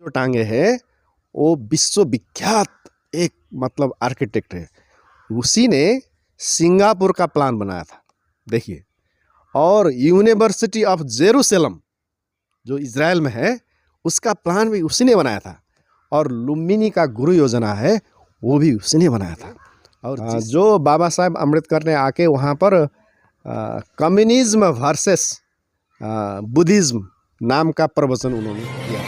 टांगे है वो विश्वविख्यात एक मतलब आर्किटेक्ट है। उसी ने सिंगापुर का प्लान बनाया था, देखिए। और यूनिवर्सिटी ऑफ जेरूसलम जो इज़राइल में है उसका प्लान भी उसी ने बनाया था। और लुम्बिनी का गुरु योजना है वो भी उसी ने बनाया था। और जो बाबा साहेब अम्बेडकर ने आके वहाँ पर कम्युनिज्म वर्सेस बुद्धिज्म नाम का प्रवचन उन्होंने किया।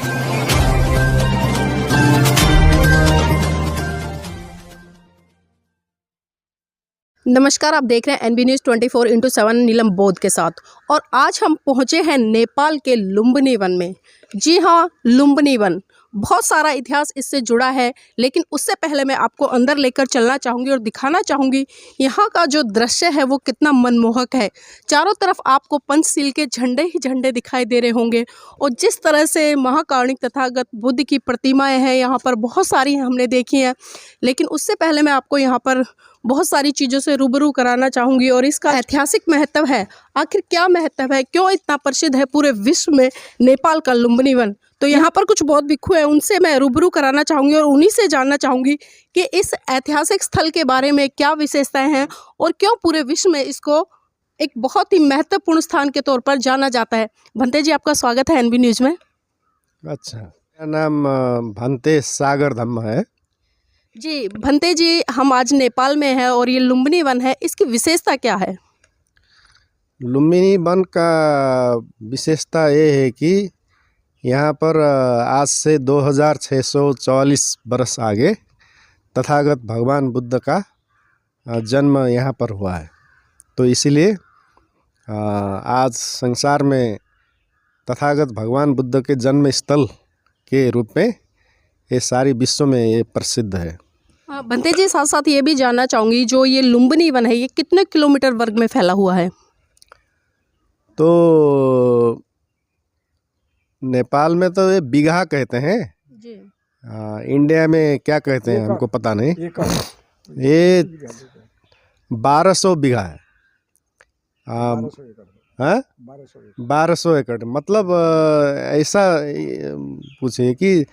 नमस्कार, आप देख रहे हैं एनबी न्यूज़ 24/7 नीलम बोध के साथ। और आज हम पहुंचे हैं नेपाल के लुम्बिनी वन में। जी हाँ, लुम्बिनी वन, बहुत सारा इतिहास इससे जुड़ा है। लेकिन उससे पहले मैं आपको अंदर लेकर चलना चाहूँगी और दिखाना चाहूँगी यहाँ का जो दृश्य है वो कितना मनमोहक है। चारों तरफ आपको पंचशील के झंडे ही झंडे दिखाई दे रहे होंगे। और जिस तरह से महाकारुणिक तथागत बुद्ध की प्रतिमाएँ हैं यहाँ पर बहुत सारी हमने देखी हैं। लेकिन उससे पहले मैं आपको यहाँ पर बहुत सारी चीज़ों से रूबरू कराना चाहूँगी। और इसका ऐतिहासिक महत्व है, आखिर क्या महत्व है, क्यों इतना प्रसिद्ध है पूरे विश्व में नेपाल का लुम्बिनी वन। तो यहाँ पर कुछ बौद्ध भिक्षु हैं, उनसे मैं रूबरू कराना चाहूँगी और उन्हीं से जानना चाहूँगी कि इस ऐतिहासिक स्थल के बारे में क्या विशेषताएं हैं और क्यों पूरे विश्व में इसको एक बहुत ही महत्वपूर्ण स्थान के तौर पर जाना जाता है। भंते जी, आपका स्वागत है एनबी न्यूज़ में। अच्छा, मेरा नाम भंते सागर धम्म है। जी भंते जी, हम आज नेपाल में हैं और ये लुम्बिनी वन है, इसकी विशेषता क्या है? लुम्बिनी वन का विशेषता ये है कि यहाँ पर आज से 2644 वर्ष आगे तथागत भगवान बुद्ध का जन्म यहाँ पर हुआ है। तो इसीलिए आज संसार में तथागत भगवान बुद्ध के जन्म स्थल के रूप में ये सारी विश्व में ये प्रसिद्ध है। भंते जी, साथ साथ ये भी जानना चाहूँगी, जो ये लुम्बिनी वन है ये कितने किलोमीटर वर्ग में फैला हुआ है? तो नेपाल में तो ये बीघा कहते हैं जी। इंडिया में क्या कहते हैं हमको पता नहीं। ये 1200 बीघा है। 1200 एकड़ मतलब ऐसा पूछिए कि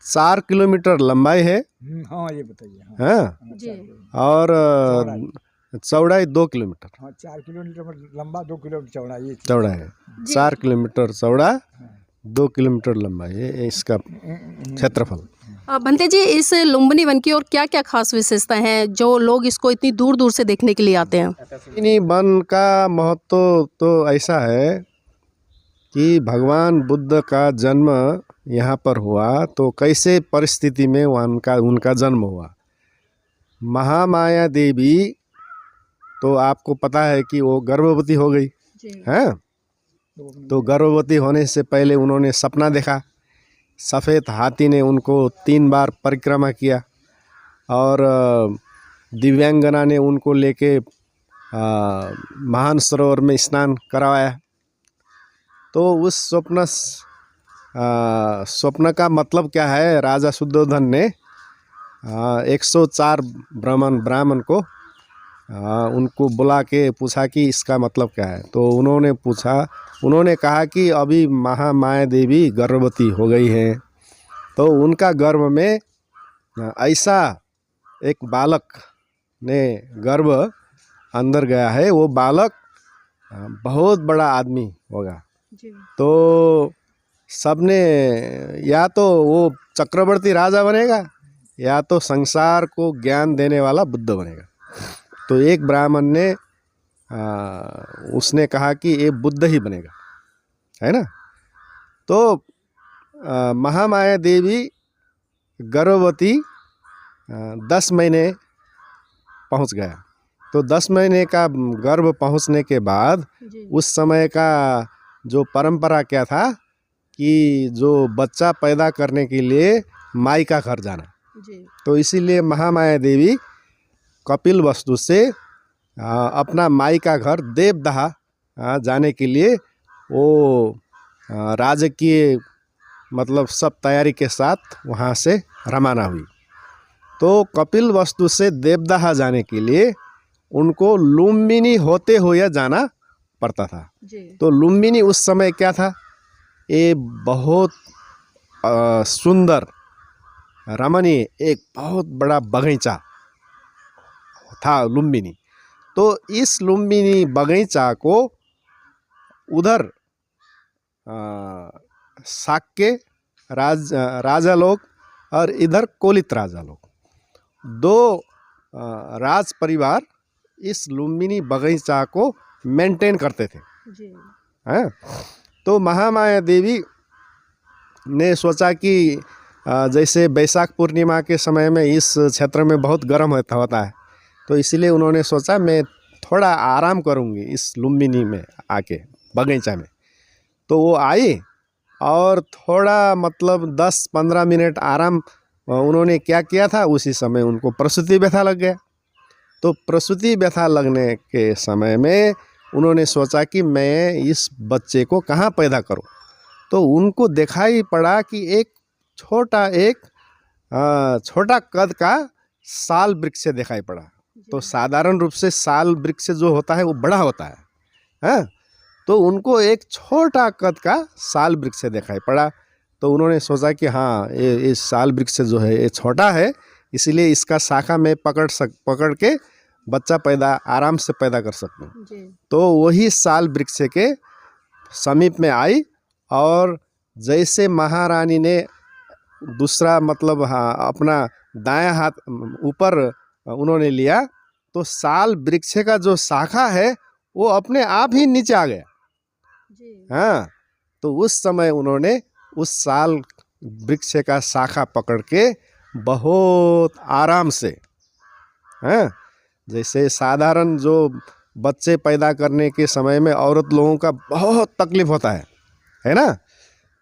4 किलोमीटर लंबाई है। हाँ, ये बताइए। हाँ जी। और चौड़ाई 2 किलोमीटर। हाँ, 4 किलोमीटर लंबा, 2 किलोमीटर चौड़ा, ये चौड़ा है। 4 किलोमीटर चौड़ा, 2 किलोमीटर लंबा है इसका क्षेत्रफल। भंते जी, इस लुम्बिनी वन की और क्या क्या खास विशेषताएं हैं जो लोग इसको इतनी दूर दूर से देखने के लिए आते हैं? लुम्बिनी वन का महत्व तो ऐसा है कि भगवान बुद्ध का जन्म यहाँ पर हुआ तो कैसे परिस्थिति में उनका जन्म हुआ। महामाया देवी तो आपको पता है कि वो गर्भवती हो गई है। तो गर्भवती होने से पहले उन्होंने सपना देखा, सफ़ेद हाथी ने उनको 3 बार परिक्रमा किया और दिव्यांगना ने उनको लेके महान सरोवर में स्नान करवाया। तो उस स्वप्न का मतलब क्या है, राजा शुद्धोधन ने 104 ब्राह्मण को उनको बुला के पूछा कि इसका मतलब क्या है। तो उन्होंने कहा कि अभी महामाया देवी गर्भवती हो गई है। तो उनका गर्भ में ऐसा एक बालक ने गर्भ अंदर गया है, वो बालक बहुत बड़ा आदमी होगा। तो सबने या तो वो चक्रवर्ती राजा बनेगा या तो संसार को ज्ञान देने वाला बुद्ध बनेगा। तो एक ब्राह्मण ने उसने कहा कि ये बुद्ध ही बनेगा, है ना। तो महामाया देवी गर्भवती 10 महीने पहुंच गया। तो 10 महीने का गर्भ पहुंचने के बाद उस समय का जो परंपरा क्या था कि जो बच्चा पैदा करने के लिए माई का घर जाना। तो इसीलिए महामाया देवी कपिल वस्तु से अपना माई का घर देवदहा जाने के लिए वो राजकीय मतलब सब तैयारी के साथ वहाँ से रवाना हुई। तो कपिल वस्तु से देवदहा जाने के लिए उनको लुम्बिनी होते हुए जाना पड़ता था। तो लुम्बिनी उस समय क्या था, ये बहुत सुंदर रमणीय एक बहुत बड़ा बगीचा था लुम्बिनी। तो इस लुम्बिनी बगीचा को उधर शाक्य राजा लोग और इधर कोलित राजा लोग, दो राज परिवार इस लुम्बिनी बगीचा को मेंटेन करते थे। जी। हैं। तो महामाया देवी ने सोचा कि जैसे बैसाख पूर्णिमा के समय में इस क्षेत्र में बहुत गर्म होता है, तो इसीलिए उन्होंने सोचा मैं थोड़ा आराम करूंगी इस लुम्बिनी में आके बगीचा में। तो वो आई और थोड़ा मतलब 10-15 मिनट आराम उन्होंने क्या किया था, उसी समय उनको प्रसूति व्यथा लग गया। तो प्रसूति व्यथा लगने के समय में उन्होंने सोचा कि मैं इस बच्चे को कहाँ पैदा करूं। तो उनको दिखाई पड़ा कि एक छोटा कद का साल वृक्ष दिखाई पड़ा। तो साधारण रूप से साल वृक्ष जो होता है वो बड़ा होता है, हाँ? तो उनको एक छोटा कद का साल वृक्ष दिखाई पड़ा। तो उन्होंने सोचा कि हाँ ये साल वृक्ष जो है ये छोटा है, इसीलिए इसका शाखा मैं पकड़ के बच्चा आराम से पैदा कर सकूँ। तो वही साल वृक्ष के समीप में आई और जैसे महारानी ने दूसरा मतलब हाँ अपना दायां हाथ ऊपर उन्होंने लिया, तो साल वृक्ष का जो शाखा है वो अपने आप ही नीचे आ गया। हाँ, तो उस समय उन्होंने उस साल वृक्ष का शाखा पकड़ के बहुत आराम से, हाँ, जैसे साधारण जो बच्चे पैदा करने के समय में औरत लोगों का बहुत तकलीफ होता है ना।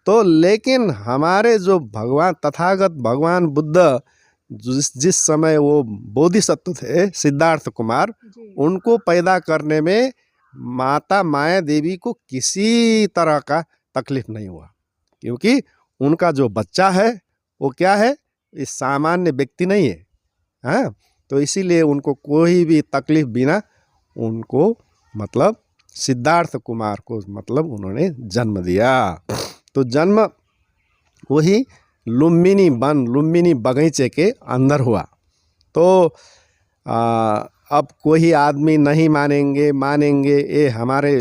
तो लेकिन हमारे जो भगवान तथागत भगवान बुद्ध जिस समय वो बोधिसत्व थे सिद्धार्थ कुमार, उनको पैदा करने में माता माया देवी को किसी तरह का तकलीफ नहीं हुआ, क्योंकि उनका जो बच्चा है वो क्या है, इस सामान्य व्यक्ति नहीं है, हाँ। तो इसीलिए उनको कोई भी तकलीफ बिना उनको मतलब सिद्धार्थ कुमार को मतलब उन्होंने जन्म दिया। तो जन्म वही लुम्बिनी बगीचे के अंदर हुआ। तो अब कोई आदमी नहीं मानेंगे ये हमारे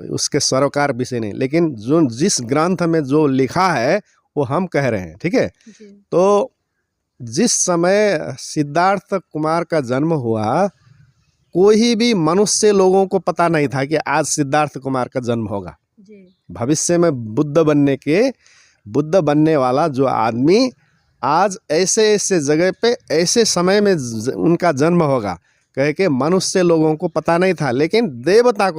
उसके सरोकार विषय नहीं, लेकिन जो जिस ग्रंथ में जो लिखा है वो हम कह रहे हैं, ठीक है। तो जिस समय सिद्धार्थ कुमार का जन्म हुआ, कोई भी मनुष्य लोगों को पता नहीं था कि आज सिद्धार्थ कुमार का जन्म होगा। भविष्य में बुद्ध बनने वाला जो आदमी आज ऐसे जगह पे ऐसे समय में उनका जन्म होगा कह के मनुष्य लोगों को पता नहीं था, लेकिन देवता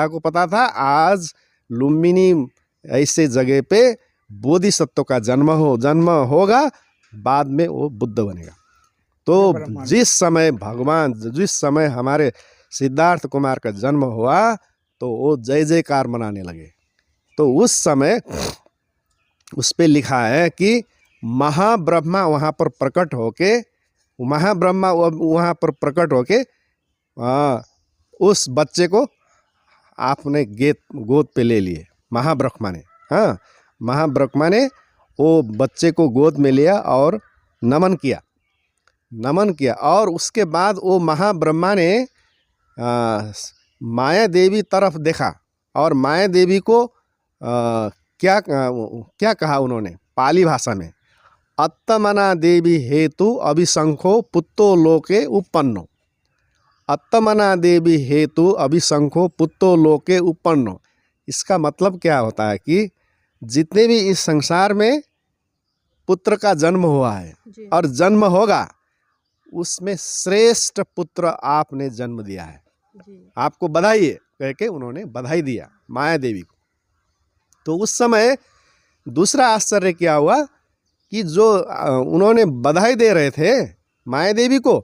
को पता था आज लुम्बिनी ऐसे जगह पे बोधिसत्व का जन्म होगा, बाद में वो बुद्ध बनेगा। तो जिस समय हमारे सिद्धार्थ कुमार का जन्म हुआ तो वो जय जयकार मनाने लगे। तो उस समय उस पे लिखा है कि महाब्रह्मा वहाँ पर प्रकट होके उस बच्चे को आपने गोद पे ले लिए। महाब्रह्मा ने वो बच्चे को गोद में लिया और नमन किया और उसके बाद वो महाब्रह्मा ने माया देवी तरफ देखा और माया देवी को क्या कहा उन्होंने पाली भाषा में, अत्तमना देवी हेतु अभिशंखो पुत्तो लोके उपन्नो। अत्तमना देवी हेतु अभिशंखो पुत्तो लोके उपन्नो। इसका मतलब क्या होता है कि जितने भी इस संसार में पुत्र का जन्म हुआ है और जन्म होगा, उसमें श्रेष्ठ पुत्र आपने जन्म दिया है, आपको बधाई है कह के उन्होंने बधाई दिया माया देवी को। तो उस समय दूसरा आश्चर्य क्या हुआ कि जो उन्होंने बधाई दे रहे थे माया देवी को,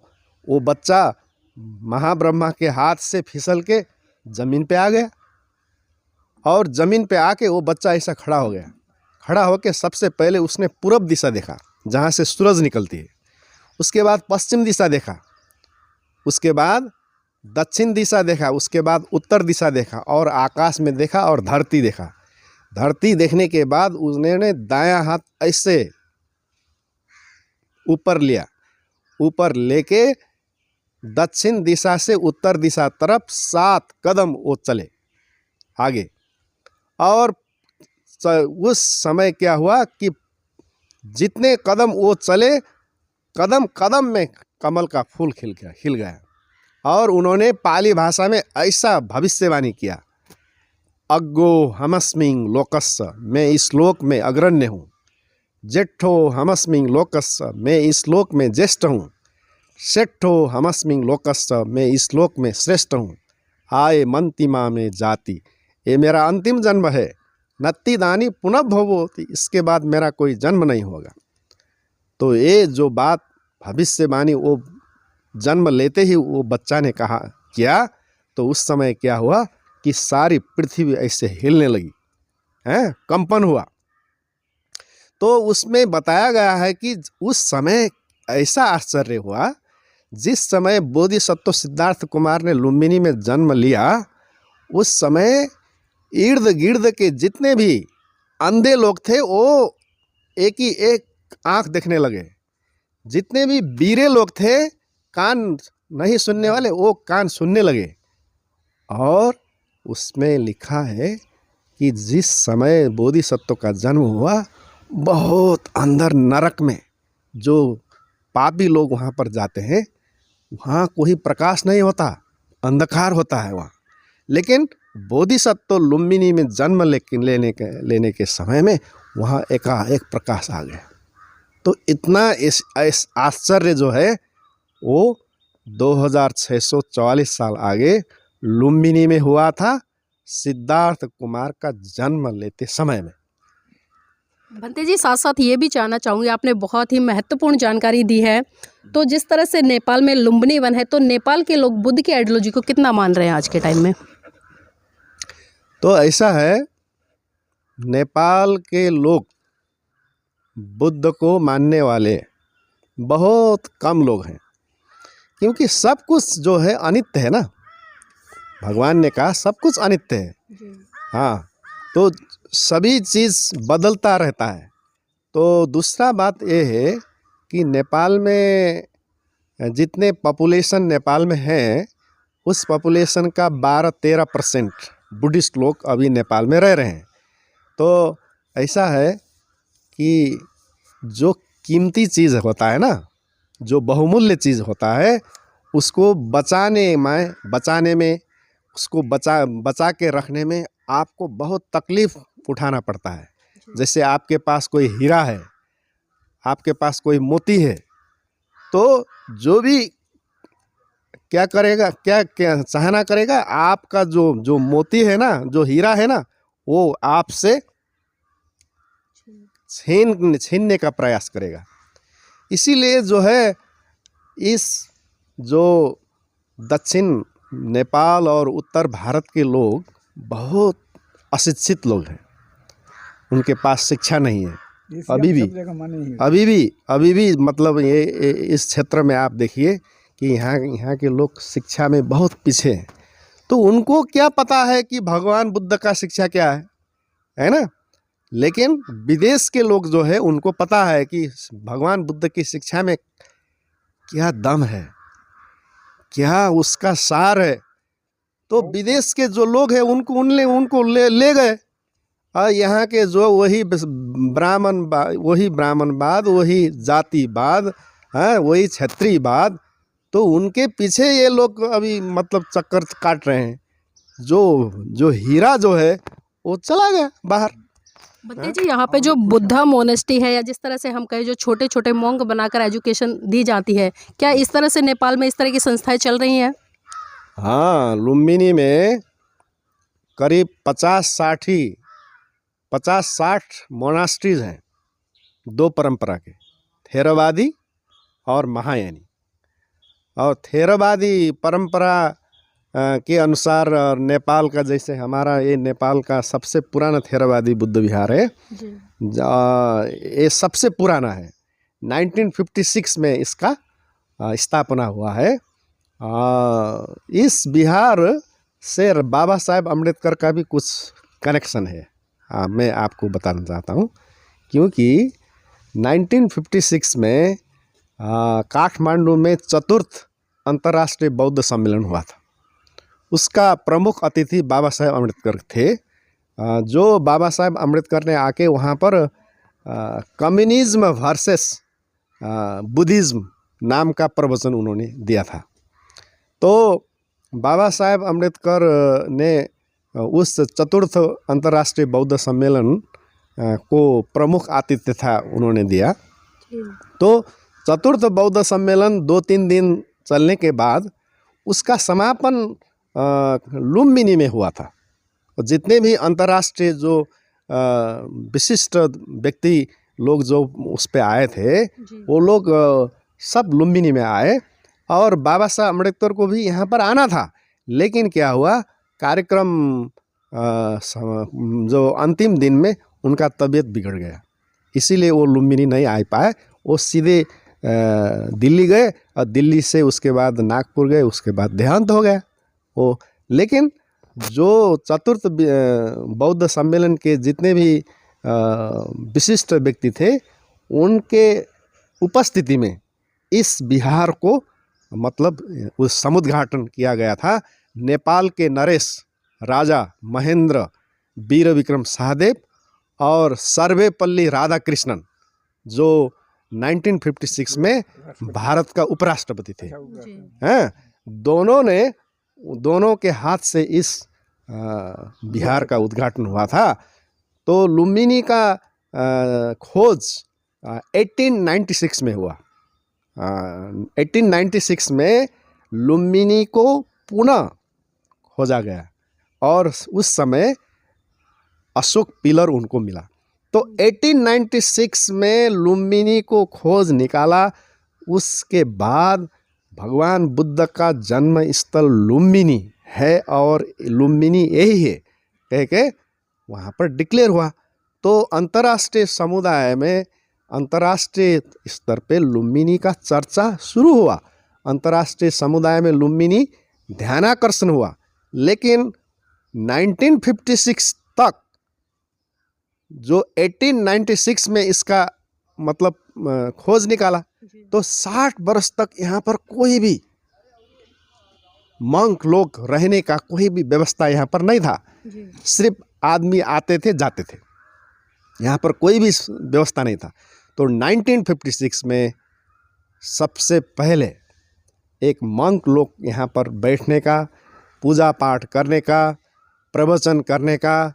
वो बच्चा महाब्रह्मा के हाथ से फिसल के जमीन पे आ गया और जमीन पे आके वो बच्चा ऐसा खड़ा हो गया। खड़ा होके सबसे पहले उसने पूरब दिशा देखा जहाँ से सूरज निकलती है, उसके बाद पश्चिम दिशा देखा, उसके बाद दक्षिण दिशा देखा, उसके बाद उत्तर दिशा देखा और आकाश में देखा और धरती देखा। धरती देखने के बाद उन्होंने दायां हाथ ऐसे ऊपर लिया, ऊपर लेके दक्षिण दिशा से उत्तर दिशा तरफ 7 कदम वो चले आगे। और उस समय क्या हुआ कि जितने कदम वो चले, कदम कदम में कमल का फूल खिल गया। और उन्होंने पाली भाषा में ऐसा भविष्यवाणी किया, अग्गो हमस्मिंग लोकस्य, मैं इस लोक में अग्रण्य हूँ। जेठो हमस्मिंग लोकस्य, मैं इस लोक में ज्येष्ठ हूँ। सेठो हमस्मिंग लोकस्य, मैं इस लोक में श्रेष्ठ हूँ। आए मंतिमा में जाति, ये मेरा अंतिम जन्म है। नत्ति दानी पुनः भवोति, इसके बाद मेरा कोई जन्म नहीं होगा। तो ये जो बात भविष्यवाणी वो जन्म लेते ही वो बच्चा ने कहा किया, तो उस समय क्या हुआ कि सारी पृथ्वी ऐसे हिलने लगी, हैं, कंपन हुआ। तो उसमें बताया गया है कि उस समय ऐसा आश्चर्य हुआ, जिस समय बोधिसत्व सिद्धार्थ कुमार ने लुम्बिनी में जन्म लिया, उस समय इर्द गिर्द के जितने भी अंधे लोग थे वो एक ही एक आंख देखने लगे। जितने भी बीरे लोग थे, कान नहीं सुनने वाले, वो कान सुनने लगे। और उसमें लिखा है कि जिस समय बोधिसत्व का जन्म हुआ, बहुत अंदर नरक में जो पापी लोग वहाँ पर जाते हैं, वहाँ कोई प्रकाश नहीं होता, अंधकार होता है वहाँ। लेकिन बोधिसत्व लुम्बिनी में जन्म लेने के समय में वहाँ एकाएक प्रकाश आ गया। तो इतना इस आश्चर्य जो है वो 2644 साल आगे लुम्बिनी में हुआ था, सिद्धार्थ कुमार का जन्म लेते समय में। भंते जी, साथ साथ ये भी जानना चाहूँगी, आपने बहुत ही महत्वपूर्ण जानकारी दी है। तो जिस तरह से नेपाल में लुम्बिनी वन है, तो नेपाल के लोग बुद्ध की आइडियोलॉजी को कितना मान रहे हैं आज के टाइम में? तो ऐसा है, नेपाल के लोग बुद्ध को मानने वाले बहुत कम लोग हैं, क्योंकि सब कुछ जो है अनित्य है ना। भगवान ने कहा सब कुछ अनित्य है। हाँ, तो सभी चीज़ बदलता रहता है। तो दूसरा बात ये है कि नेपाल में जितने पॉपुलेशन नेपाल में हैं, उस पॉपुलेशन का 12-13% बुद्धिस्ट लोग अभी नेपाल में रह रहे हैं। तो ऐसा है कि जो कीमती चीज़ होता है ना, जो बहुमूल्य चीज़ होता है, उसको बचाने में उसको बचा के रखने में आपको बहुत तकलीफ़ उठाना पड़ता है। जैसे आपके पास कोई हीरा है, आपके पास कोई मोती है, तो जो भी क्या करेगा, क्या चाहना करेगा, आपका जो मोती है ना, जो हीरा है ना, वो आपसे छीनने का प्रयास करेगा। इसीलिए जो है, इस जो दक्षिण नेपाल और उत्तर भारत के लोग बहुत अशिक्षित लोग हैं, उनके पास शिक्षा नहीं है। अभी भी मतलब ये इस क्षेत्र में आप देखिए कि यहाँ के लोग शिक्षा में बहुत पीछे हैं। तो उनको क्या पता है कि भगवान बुद्ध का शिक्षा क्या है ना। लेकिन विदेश के लोग जो है, उनको पता है कि भगवान बुद्ध की शिक्षा में क्या दम है, क्या उसका सार है। तो विदेश के जो लोग हैं उनको ले गए। और यहाँ के जो वही ब्राह्मणवाद, वही जातिवाद, वही क्षत्रियवाद, तो उनके पीछे ये लोग अभी मतलब चक्कर काट रहे हैं। जो हीरा जो है वो चला गया बाहर। भंते जी, यहाँ पे जो बुद्धा मोनेस्ट्री है, या जिस तरह से हम कहें जो छोटे छोटे मोंग बनाकर एजुकेशन दी जाती है, क्या इस तरह से नेपाल में इस तरह की संस्थाएं चल रही हैं? हाँ, लुम्बिनी में करीब 50-60 मोनास्ट्रीज हैं, दो परंपरा के, थेरवादी और महायानी। और थेरवादी परंपरा के अनुसार नेपाल का, जैसे हमारा ये नेपाल का सबसे पुराना थेरवादी बुद्ध विहार है, ये सबसे पुराना है। 1956 में इसका स्थापना हुआ है। इस बिहार से बाबा साहेब अम्बेडकर का भी कुछ कनेक्शन है। मैं आपको बताना चाहता हूँ, क्योंकि 1956 में काठमांडू में चतुर्थ अंतर्राष्ट्रीय बौद्ध सम्मेलन हुआ था। उसका प्रमुख अतिथि बाबा साहेब अम्बेडकर थे। जो बाबा साहेब अम्बेडकर ने आके वहाँ पर कम्युनिज्म वर्सेस बुद्धिज़्म नाम का प्रवचन उन्होंने दिया था। तो बाबा साहेब अम्बेडकर ने उस चतुर्थ अंतर्राष्ट्रीय बौद्ध सम्मेलन को प्रमुख आतिथ्यता उन्होंने दिया। तो चतुर्थ बौद्ध सम्मेलन 2-3 दिन चलने के बाद उसका समापन लुम्बिनी में हुआ था। जितने भी अंतर्राष्ट्रीय जो विशिष्ट व्यक्ति लोग जो उस पे आए थे, वो लोग सब लुम्बिनी में आए और बाबा साहब अम्बेडकर को भी यहाँ पर आना था। लेकिन क्या हुआ, कार्यक्रम जो अंतिम दिन में उनका तबीयत बिगड़ गया, इसीलिए वो लुम्बिनी नहीं आ पाए। वो सीधे दिल्ली गए और दिल्ली से उसके बाद नागपुर गए, उसके बाद देहांत हो गया वो। लेकिन जो चतुर्थ बौद्ध सम्मेलन के जितने भी विशिष्ट व्यक्ति थे, उनके उपस्थिति में इस विहार को मतलब उस समुद्घाटन किया गया था। नेपाल के नरेश राजा महेंद्र वीर विक्रम सहदेव और सर्वेपल्ली राधाकृष्णन, जो 1956 में भारत का उपराष्ट्रपति थे, हैं, दोनों के हाथ से इस बिहार का उद्घाटन हुआ था। तो लुम्बिनी का खोज 1896 में हुआ। 1896 में लुम्बिनी को पुनः खोजा गया और उस समय अशोक पिलर उनको मिला। तो 1896 में लुम्बिनी को खोज निकाला। उसके बाद भगवान बुद्ध का जन्म स्थल लुम्बिनी है और लुम्बिनी यही है कह के वहाँ पर डिक्लेयर हुआ। तो अंतर्राष्ट्रीय समुदाय में अंतर्राष्ट्रीय स्तर पे लुम्बिनी का चर्चा शुरू हुआ। अंतर्राष्ट्रीय समुदाय में लुम्बिनी ध्यानाकर्षण हुआ। लेकिन 1956 तक, जो 1896 में इसका मतलब खोज निकाला, तो 60 वर्ष तक यहाँ पर कोई भी मंक लोग रहने का कोई भी व्यवस्था यहाँ पर नहीं था। सिर्फ आदमी आते थे जाते थे, यहाँ पर कोई भी व्यवस्था नहीं था। तो 1956 में सबसे पहले एक मंक लोग यहाँ पर बैठने का, पूजा पाठ करने का, प्रवचन करने का,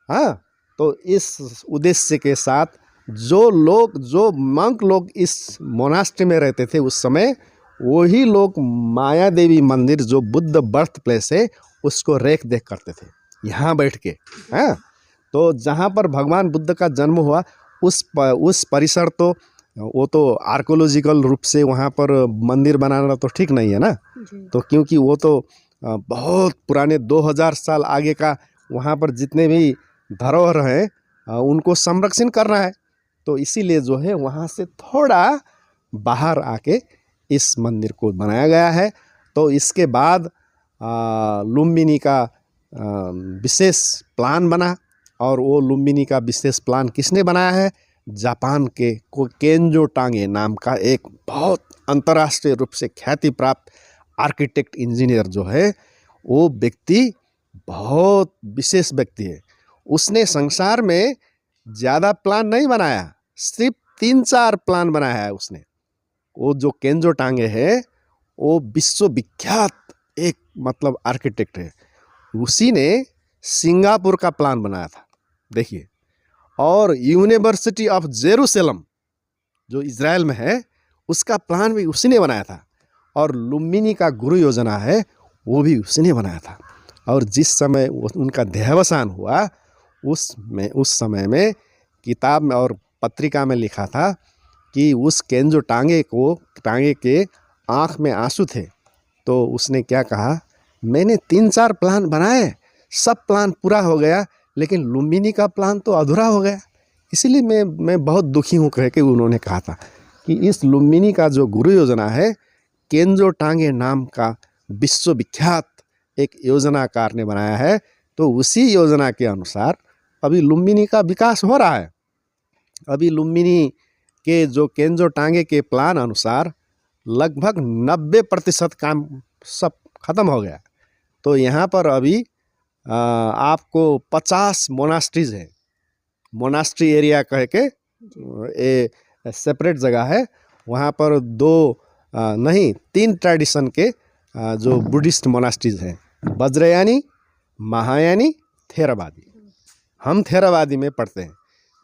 हाँ, तो इस उद्देश्य के साथ जो मंक लोग इस मोनास्ट्री में रहते थे उस समय, वही लोग माया देवी मंदिर जो बुद्ध बर्थ प्लेस है उसको रेख देख करते थे यहाँ बैठ के, हाँ। तो जहाँ पर भगवान बुद्ध का जन्म हुआ उस परिसर, तो वो तो आर्कोलॉजिकल रूप से वहाँ पर मंदिर बनाना तो ठीक नहीं है ना। तो क्योंकि वो तो बहुत पुराने 2000 साल आगे का वहाँ पर जितने भी धरोहर हैं उनको संरक्षण करना है। तो इसीलिए जो है वहाँ से थोड़ा बाहर आके इस मंदिर को बनाया गया है। तो इसके बाद लुम्बिनी का विशेष प्लान बना, और वो लुम्बिनी का विशेष प्लान किसने बनाया है? जापान के केंजो टांगे नाम का एक बहुत अंतर्राष्ट्रीय रूप से ख्याति प्राप्त आर्किटेक्ट इंजीनियर जो है, वो व्यक्ति बहुत विशेष व्यक्ति है। उसने संसार में ज़्यादा प्लान नहीं बनाया, सिर्फ 3-4 प्लान बनाया है उसने। वो जो केंजो टांगे है वो विश्वविख्यात एक मतलब आर्किटेक्ट है। उसी ने सिंगापुर का प्लान बनाया था, देखिए। और यूनिवर्सिटी ऑफ जेरूसलम जो इज़राइल में है उसका प्लान भी उसी ने बनाया था। और लुम्बिनी का गुरु योजना है वो भी उसी ने बनाया था। और जिस समय उनका देहावसान हुआ उस समय में किताब में और पत्रिका में लिखा था कि उस केंजो टांगे के आँख में आंसू थे। तो उसने क्या कहा, मैंने 3-4 प्लान बनाए, सब प्लान पूरा हो गया, लेकिन लुम्बिनी का प्लान तो अधूरा हो गया। इसीलिए मैं बहुत दुखी हूँ कह के उन्होंने कहा था कि इस लुम्बिनी का जो गुरु योजना है, केंजो टांगे नाम का विश्वविख्यात एक योजनाकार ने बनाया है। तो उसी योजना के अनुसार अभी लुम्बिनी का विकास हो रहा है। अभी लुम्बिनी के जो केंजो टांगे के प्लान अनुसार लगभग 90% काम सब खत्म हो गया। तो यहाँ पर अभी आपको 50 मोनास्ट्रीज है। मोनास्ट्री एरिया कह के ये सेपरेट जगह है। वहाँ पर 3 ट्रेडिशन के जो बुद्धिस्ट मोनास्ट्रीज हैं, वज्रयानी, महायानी, थेरवादी। हम थेरवादी में पढ़ते हैं।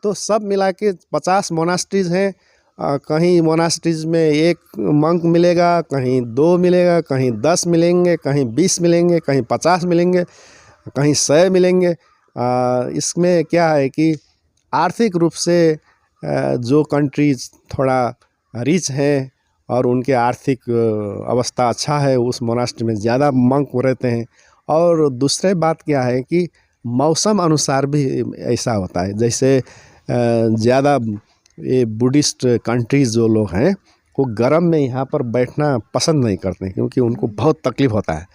तो सब मिला के 50 मोनास्ट्रीज हैं। कहीं मोनास्ट्रीज में 1 मंक मिलेगा, कहीं 2 मिलेगा, कहीं 10 मिलेंगे, कहीं 20 मिलेंगे, कहीं 50 मिलेंगे, कहीं 100 मिलेंगे। इसमें क्या है कि आर्थिक रूप से जो कंट्रीज थोड़ा रिच हैं और उनके आर्थिक अवस्था अच्छा है, उस मोनास्ट्री में ज़्यादा मंक रहते हैं। और दूसरी बात क्या है कि मौसम अनुसार भी ऐसा होता है। जैसे ज़्यादा ये बुद्धिस्ट कंट्रीज़ जो लोग हैं वो गर्म में यहाँ पर बैठना पसंद नहीं करते, क्योंकि उनको बहुत तकलीफ़ होता है।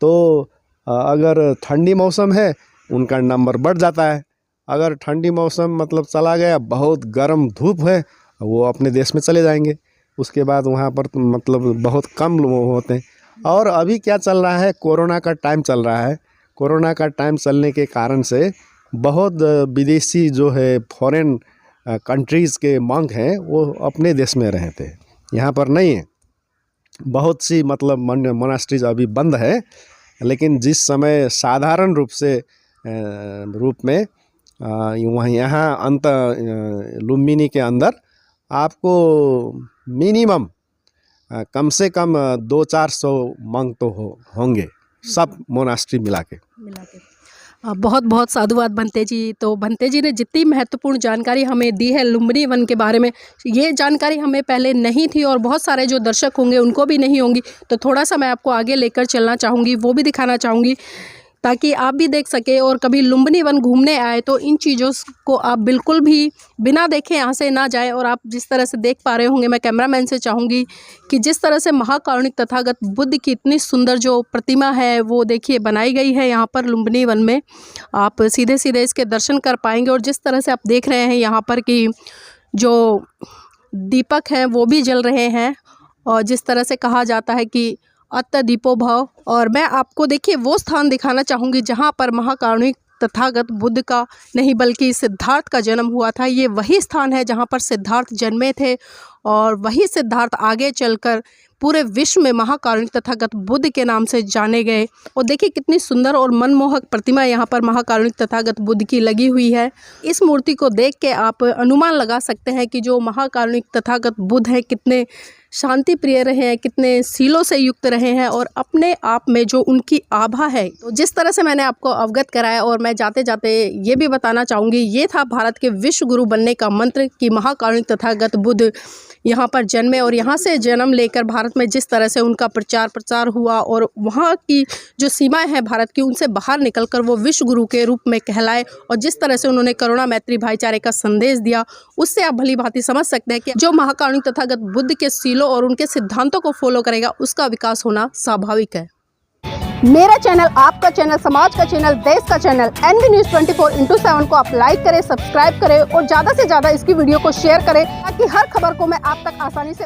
तो अगर ठंडी मौसम है उनका नंबर बढ़ जाता है। अगर ठंडी मौसम मतलब चला गया, बहुत गर्म धूप है, वो अपने देश में चले जाएंगे। उसके बाद वहाँ पर मतलब बहुत कम लोग होते हैं। और अभी क्या चल रहा है, कोरोना का टाइम चल रहा है। कोरोना का टाइम चलने के कारण से बहुत विदेशी जो है फॉरेन कंट्रीज़ के मंक हैं वो अपने देश में रहते हैं, यहाँ पर नहीं है। बहुत सी मतलब मोनास्ट्रीज अभी बंद है। लेकिन जिस समय साधारण रूप में यहाँ लुम्बिनी के अंदर आपको मिनिमम कम से कम 200-400 मंक तो होंगे, सब मोनास्ट्री मिला के। बहुत बहुत साधुवाद भंते जी। तो भंते जी ने जितनी महत्वपूर्ण जानकारी हमें दी है लुम्बिनी वन के बारे में, ये जानकारी हमें पहले नहीं थी और बहुत सारे जो दर्शक होंगे उनको भी नहीं होंगी। तो थोड़ा सा मैं आपको आगे लेकर चलना चाहूँगी, वो भी दिखाना चाहूँगी ताकि आप भी देख सके और कभी लुम्बिनी वन घूमने आए तो इन चीज़ों को आप बिल्कुल भी बिना देखे यहाँ से ना जाए। और आप जिस तरह से देख पा रहे होंगे, मैं कैमरामैन से चाहूँगी कि जिस तरह से महाकारुणिक तथागत बुद्ध की इतनी सुंदर जो प्रतिमा है वो देखिए बनाई गई है यहाँ पर लुम्बिनी वन में। आप सीधे सीधे इसके दर्शन कर पाएंगे। और जिस तरह से आप देख रहे हैं यहाँ पर कि जो दीपक हैं वो भी जल रहे हैं, और जिस तरह से कहा जाता है कि अत्त दीपो भव। और मैं आपको देखिए वो स्थान दिखाना चाहूँगी जहाँ पर महाकारुणिक तथागत बुद्ध का नहीं बल्कि सिद्धार्थ का जन्म हुआ था। ये वही स्थान है जहाँ पर सिद्धार्थ जन्मे थे, और वही सिद्धार्थ आगे चलकर पूरे विश्व में महाकारुणिक तथागत बुद्ध के नाम से जाने गए। और देखिए कितनी सुंदर और मनमोहक प्रतिमा यहाँ पर महाकारुणिक तथागत बुद्ध की लगी हुई है। इस मूर्ति को देख के आप अनुमान लगा सकते हैं कि जो महाकारुणिक तथागत बुद्ध हैं कितने शांति प्रिय रहे हैं, कितने शीलों से युक्त रहे हैं, और अपने आप में जो उनकी आभा है। तो जिस तरह से मैंने आपको अवगत कराया, और मैं जाते जाते ये भी बताना चाहूँगी, ये था भारत के विश्व गुरु बनने का मंत्र कि महाकारुणिक तथागत बुद्ध यहाँ पर जन्मे और यहाँ से जन्म लेकर भारत में जिस तरह से उनका प्रचार हुआ और वहाँ की जो सीमाएं हैं भारत की उनसे बाहर निकलकर वो विश्व गुरु के रूप में कहलाए, और जिस तरह से उन्होंने करुणा मैत्री भाईचारे का संदेश दिया, उससे आप भली भांति समझ सकते हैं कि जो महाकारुणिक तथागत बुद्ध के सीलों और उनके सिद्धांतों को फॉलो करेगा उसका विकास होना स्वाभाविक है। मेरा चैनल, आपका चैनल, समाज का चैनल, देश का चैनल NB News 24/7 को आप लाइक करें, सब्सक्राइब करें और ज़्यादा से ज़्यादा इसकी वीडियो को शेयर करें ताकि हर खबर को मैं आप तक आसानी से